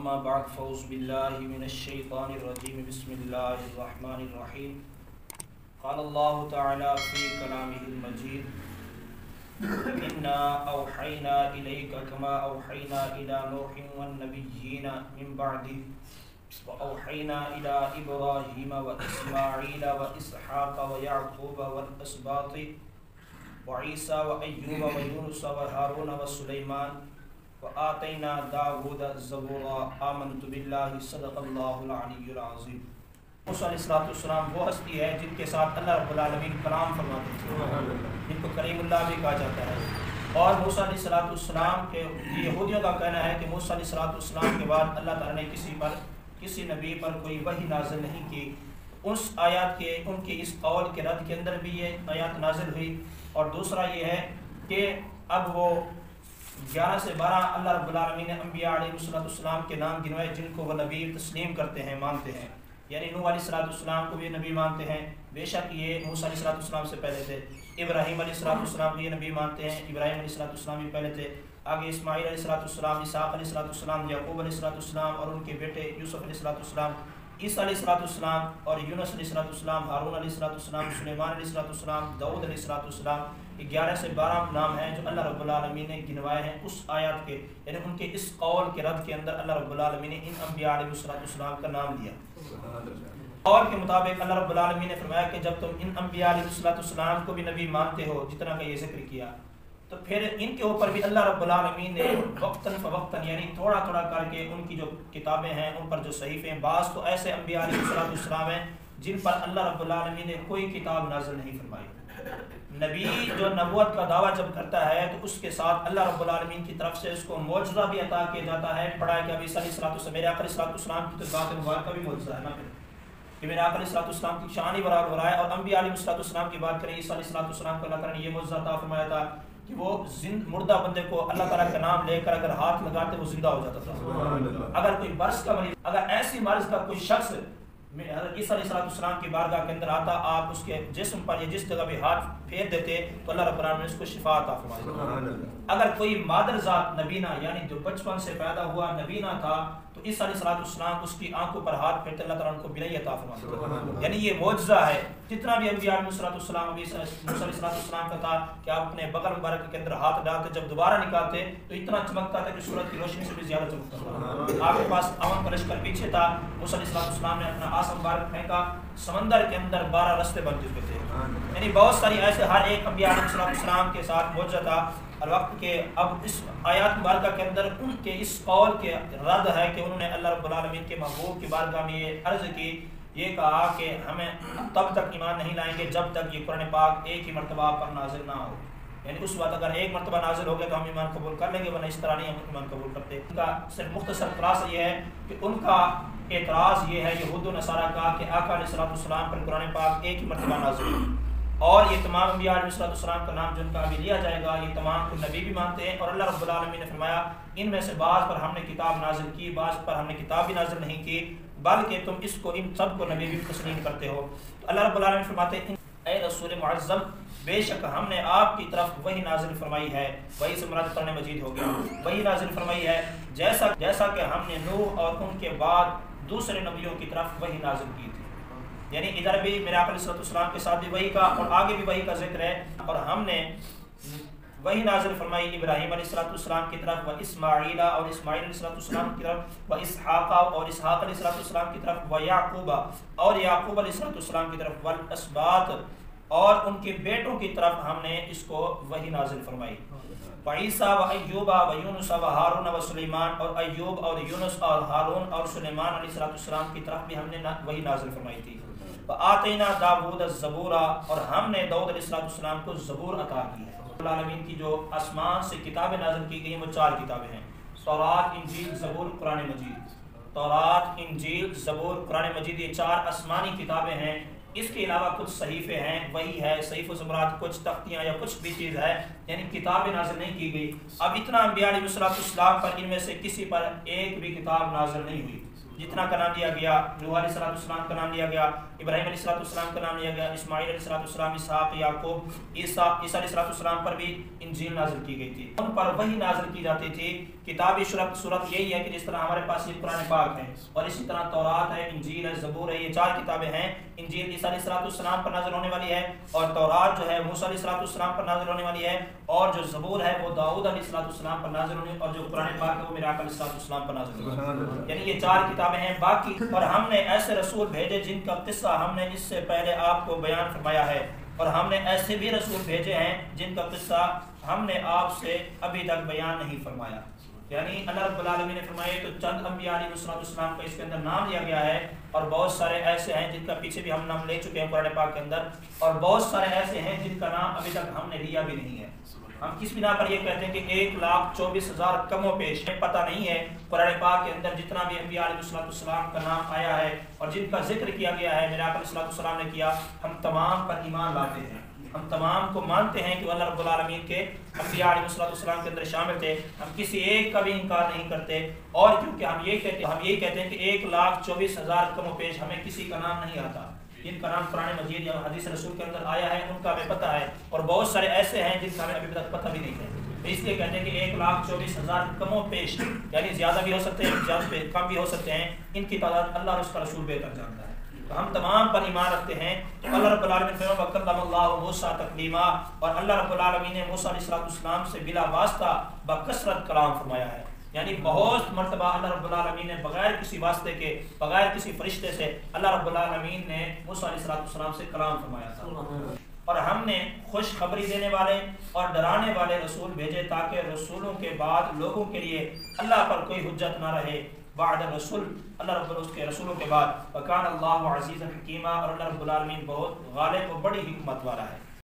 اما بعد فاعوذ باللہ من الشیطان الرجیم بسم اللہ الرحمن الرحیم قال اللہ تعالی فی کلامہ المجید انا اوحینا الیک کما اوحینا الی نوح والنبیین من بعدہ واوحینا الی ابراہیم واسماعیل واسحاق ویعقوب والاسباط وعیسیٰ وایوب ویونس وہارون وسلیمان وآتینا داود الزبور آمنت باللہ صدق اللہ العلی العظیم۔ موسیٰ علیہ السلام وہ ہستی ہے جن کے ساتھ اللہ رب العالمین کلام فرماتے تھے، جن کو کلیم اللہ بھی کہا جاتا ہے۔ اور موسیٰ علیہ السلام کے یہودیوں کا کہنا ہے کہ موسیٰ علیہ السلام کے بعد اللہ تعالیٰ نے کسی نبی پر کوئی وحی نازل نہیں کی۔ اس آیات کے ان کی اس قول کے رد کے اندر بھی یہ آیات نازل ہوئی۔ اور دوسرا یہ ہے کہ اب وہ 11 سے 12 اللہ رب العالمین نے انبیاء علیہ السلام کے نام گنوائے جن کو وہ نبی تسلیم کرتے ہیں، مانتے ہیں۔ یعنی نوح علیہ السلام کو بھی نبی مانتے ہیں، بے شک یہ موسیٰ علیہ السلام سے پہلے تھے۔ ابراہیم علیہ السلام کو یہ نبی مانتے ہیں، ابراہیم علیہ السلام بھی پہلے تھے۔ آگے اسماعیل علیہ السلام، اسحاق علیہ السلام، یعقوب علیہ السلام اور ان کے بیٹے یوسف علیہ السلام، عیسیٰ علیہ السلام اور یونس علیہ السلام، ہارون علیہ السلام، سلیمان علیہ السلام، داؤد علیہ السلام۔ 11 سے 12 نام ہیں جو اللہ رب العالمین نے گنوائے ہیں اس آیات کے، یعنی ان کے اس قول کے رد کے اندر اللہ رب العالمین نے ان انبیاء علیہ السلام کا نام لیا۔ اور کے مطابق اللہ رب العالمین نے فرمایا کہ جب تم ان انبیاء علیہ السلام کو بھی نبی مانتے ہو جتنا کا یہ ذکر کیا، تو پھر ان کے اوپر بھی اللہ رب العالمین نے وقتاً فوقتاً یعنی تھوڑا تھوڑا کر کے ان کی جو کتابیں ہیں ان پر جو صحیفے ہیں، بعض تو ایسے انبیاء علیہ السلام ہیں جن پر اللہ رب العالمین نے کوئی کتاب نازل نہیں فرمائی۔ نبی جو نبوت کا دعویٰ جب کرتا ہے تو اس کے ساتھ اللہ رب العالمین کی طرف سے اس کو معجزہ بھی عطا کیا جاتا ہے۔ پڑھا ہے کہ ابھی میرے آقا علیہ السلام کی تو ذات مبارکہ بھی معجزہ ہے نا، کہ میرے آقا علیہ السلام کی شان ہی برابر ہو رہا ہے۔ اور انبیاء علیہ السلام کی بات کریں، عیسیٰ علیہ السلام کو اللہ تعالیٰ نے یہ معجزہ عطا فرمایا تھا کہ وہ مردہ بندے کو اللہ تعالیٰ کا نام لے کر اگر ہاتھ لگاتے وہ زندہ ہو جاتا تھا۔ اگر کوئی مرض کا مریض، اگر ایسی مرض کا کوئی شخص حضرت عیسیٰ علیہ السلام کی بارگاہ کے اندر آتا، آپ اس کے جسم پر یا جس جگہ بھی ہاتھ پھیر دیتے تو اللہ رب العالمین نے اس کو شفا عطا فرمائی۔ اگر کوئی مادر ذات نبینا یعنی جو بچپن سے پیدا ہوا نبینا تھا تو عیسیٰ علیہ السلام اس کی آنکھوں پر ہاتھ پھیرتے اللہ تعالیٰ ان کو بینائی عطا فرمائی۔ یعنی یہ معجزہ ہے۔ جتنا بھی انبیاء علیہ السلام موسیٰ علیہ السلام کا تھا کہ آپ اپنے بغل مبارک کے اندر ہاتھ ڈالتے، جب دوبارہ نکالتے تو اتنا چمکتا تھا کہ سورج کی روشنی سے بھی زیادہ چمکتا تھا۔ آپ کے پاس امن کا لشکر پیچھے تھا، موسیٰ علیہ السلام نے اپنا آسا مبارک پھینکا، سمندر کے اندر 12 رستے بن چکے تھے۔ یعنی بہت ساری ایسے ہر ایک انبیاء علیہ السلام کے ساتھ معجزہ تھا۔ الوقت کے اب اس آیات مبارکہ کے اندر ان کے اس قول کے رد ہے کہ انہوں نے اللہ رب العالمین کے محبوب کی بارگاہ میں یہ عرض کی، یہ کہا کہ ہمیں تب تک ایمان نہیں لائیں گے جب تک یہ قرآن پاک ایک ہی مرتبہ پر نازل نہ ہو۔ یعنی اس وقت اگر ایک مرتبہ نازل ہو گیا تو ہم ایمان قبول کر لیں گے، ورنہ اس طرح نہیں ہم ایمان قبول کرتے۔ ان کا صرف مختصر خلاصہ یہ ہے کہ ان کا اعتراض یہ ہے یہود و نصارہ کا کہ آقا علیہ السلام پر قرآن پاک ایک ہی مرتبہ نازل ہو، اور یہ تمام انبیاء علیہ السلام کا نام جن کا ابھی لیا جائے گا یہ تمام کو نبی بھی مانتے ہیں۔ اور اللہ رب العالمین نے فرمایا ان میں سے بعض پر ہم نے کتاب نازل کی، بعض پر ہم نے کتاب بھی نازل نہیں کی، بلکہ تم اس کو ان سب کو نبی بھی تسلیم کرتے ہو۔ تو اللہ رب العالمین فرماتے ہیں اے رسول معظم، بے شک ہم نے آپ کی طرف وہی نازل فرمائی ہے، وہی سے مراد قرآن مجید ہو گیا، وہی نازل فرمائی ہے جیسا کہ ہم نے نوح اور ان کے بعد دوسرے نبیوں کی طرف وہی نازل کی تھی۔ یعنی ادھر بھی میرے آقا علیہ السلام کے ساتھ بھی وہی کا اور آگے بھی وہی کا ذکر ہے۔ اور ہم نے وہی نازل فرمائی ابراہیم علیہ السلام کی طرف، و اسماعیل اور اسماعیل علیہ السلام کی طرف، و اسحاق اور اسحاق علیہ السلام کی طرف، و یعقوب اور یعقوب علیہ السلام کی طرف، والاسباط اور ان کے بیٹوں کی طرف ہم نے اس کو وہی نازل فرمائی، و عیسیٰ و ایوب و یونس و ہارون و سلیمان اور ایوب اور یونس اور ہارون اور سلیمان علیہ السلام کی طرف بھی ہم نے وہی نازل فرمائی تھی۔ آتینا داود الزبور اور ہم نے داؤد علیہ السلام کو زبور عطا کی ہے۔ العالمین کی جو آسمان سے کتابیں نازل کی گئی ہیں وہ 4 کتابیں ہیں، تورات، انجیل، زبور، قرآن مجید۔ تورات، انجیل، زبور، قرآن مجید، یہ 4 آسمانی کتابیں ہیں۔ اس کے علاوہ کچھ صحیفے ہیں، وہی ہے صحیف و زبرات، کچھ تختیاں یا کچھ بھی چیز ہے، یعنی کتابیں نازل نہیں کی گئی۔ اب اتنا انبیاء علیہ السلام پر ان میں سے کسی پر ایک بھی کتاب نازل نہیں ہوئی۔ جتنا کا نام لیا گیا، نوح علیہ السلام کا نام لیا گیا، ابراہیم علیہ السلام کا نام لیا گیا، اسماعیل علیہ السلام، اسحاق، یعقوب، عیسیٰ علیہ السلام پر بھی انجیل نازل کی گئی تھی۔ ان پر وہی نازل کی جاتی تھی کتابی صورت یہی ہے کہ جس طرح ہمارے پاس یہ قرآن پاک ہے اور اسی طرح تورات ہے، انجیل ہے، زبور ہے، یہ 4 کتابیں ہیں۔ انجیل عیسیٰ علیہ السلام پر نازل ہونے والی ہے، اور تورات جو ہے موسیٰ علیہ السلام پر نازل ہونے والی ہے، اور جو زبور ہے وہ داؤد علیہ السلام پر نازل ہونے، اور جو قرآن پاک ہے وہ میرا آقا علیہ السلام پر نازل ہونے، یعنی یہ 4 کتابیں ہیں باقی۔ اور ہم نے ایسے رسول بھیجے جن کا قصہ ہم نے اس سے پہلے آپ کو بیان فرمایا ہے، اور ہم نے ایسے بھی رسول بھیجے ہیں جن کا قصہ ہم نے آپ سے ابھی تک بیان نہیں فرمایا۔ یعنی اللہ رب العالمین نے فرمایا تو چند انبیاء علیہ السلام کا اس کے اندر نام لیا گیا ہے، اور بہت سارے ایسے ہیں جن کا پیچھے بھی ہم نام لے چکے ہیں قرآن پاک کے اندر، اور بہت سارے ایسے ہیں جن کا نام ابھی تک ہم نے لیا بھی نہیں ہے۔ ہم کس بنا پر یہ کہتے ہیں کہ 1,24,000 کم و بیش ہے، پتہ نہیں ہے قرآن پاک کے اندر جتنا بھی انبیاء علیہ السلام کا نام آیا ہے اور جن کا ذکر کیا گیا ہے میرے آقا علیہ السلام نے کیا، ہم تمام پر ایمان لاتے ہیں، ہم تمام کو مانتے ہیں کہ اللہ رب العالمین کے انبیاء علیہ السلام کے اندر شامل تھے، ہم کسی ایک کا بھی انکار نہیں کرتے، اور کیونکہ ہم یہی کہتے ہیں کہ 1,24,000 کم و بیش ہمیں کسی کا نام نہیں آتا، جن کا نام قرآن مجید یا حدیث رسول کے اندر آیا ہے ان کا ہمیں پتہ ہے، اور بہت سارے ایسے ہیں جن کا ہمیں ابھی تک پتہ بھی نہیں ہے۔ اس لیے کہتے ہیں کہ 1,24,000 کم و بیش، یعنی زیادہ بھی ہو سکتے ہیں، زیادہ کم بھی ہو سکتے ہیں، ان کی تعداد اللہ اور اس کا رسول بہتر جانتا ہے۔ تو ہم تمام پر ایمان رکھتے ہیں۔ تو اللہ رب العالمین فرمایا وَكَلَّمَ اللَّهُ مُوسَىٰ تَكْلِيمًا، اور اللہ رب العالمین نے موسیٰ علیہ السلام سے بلا واسطہ بکثرت کلام فرمایا ہے، یعنی بہت مرتبہ اللہ رب العالمین نے بغیر کسی واسطے کے، بغیر کسی فرشتے سے اللہ رب العالمین نے موسیٰ علیہ السلام سے کلام فرمایا تھا۔ اور ہم نے خوشخبری دینے والے اور ڈرانے والے رسول بھیجے تاکہ رسولوں کے بعد لوگوں کے لیے اللہ پر کوئی حجت نہ رہے، بعد الرسول اللہ رب العالمین کے رسولوں کے بعد، وَكَانَ اللَّهُ عَزِيزًا حَكِيمًا، اور اللہ رب العالمین بہت غالب و بڑی حکمت والا ہے۔